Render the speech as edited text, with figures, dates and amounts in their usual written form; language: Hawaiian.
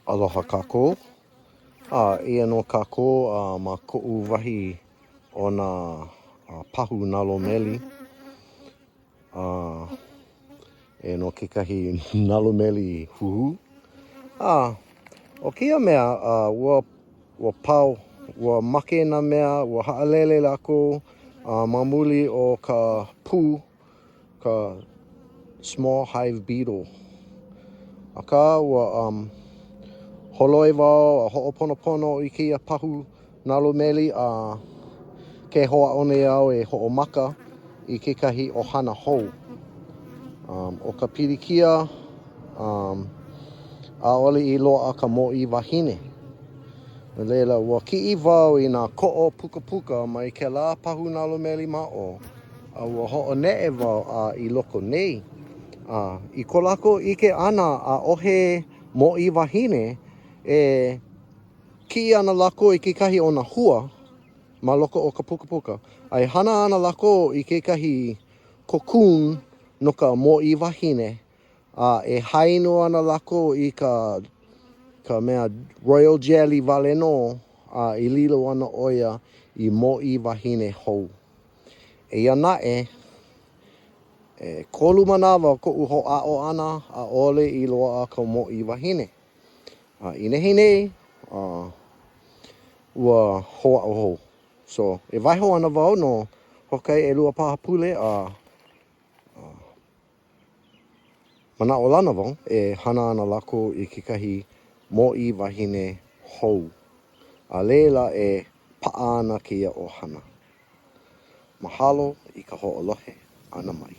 Aloha kākou. Ia no kākou ma koʻu wahi o nā pahu Nalo Meli. E no kekahi Nalo Meli huhu. O kia mea, ua pau, ua make nā mea, ua haʻalele lākou mamuli o ka pū, ka small hive beetle. Aka ua holoi wau, hoʻoponopono i kia pahu Nalo Meli, ke hoa one au e hoʻomaka i kekahi ʻohana hou. O ka pilikia, ʻaʻole i loaʻa ka mōʻī wahine. No leila, ua kiʻi wau i nā koʻo pukapuka mai kēlā pahu Nalo Meli maʻo, ua hoʻoneʻe wau i loko nei. I ko lākou ʻike ʻana ʻaʻohe mōʻī wahine, e kiʻi ana lākou i kekahi o nā hua ma loko o ka pukapuka. Ai hana ana lākou i kekahi cocoon no ka mōʻī wahine. E hainu ana lākou i ka mea royal jelly wale no, i lilo ana oia i mōʻī wahine hou. Eia naʻe, kolu manawa koʻu hoʻāʻo ʻana ʻaʻole i loaʻa ka mōʻī wahine. I nehi nei, ua hoʻāʻo hou. So, e waiho ana wau no hokai ʻelua paha pule manaʻo lana wau e hana ana lākou i kekahi mōʻī wahine hou. A leila e paʻa ana kēia ʻohana. Mahalo i ka hoʻolohe ʻana mai.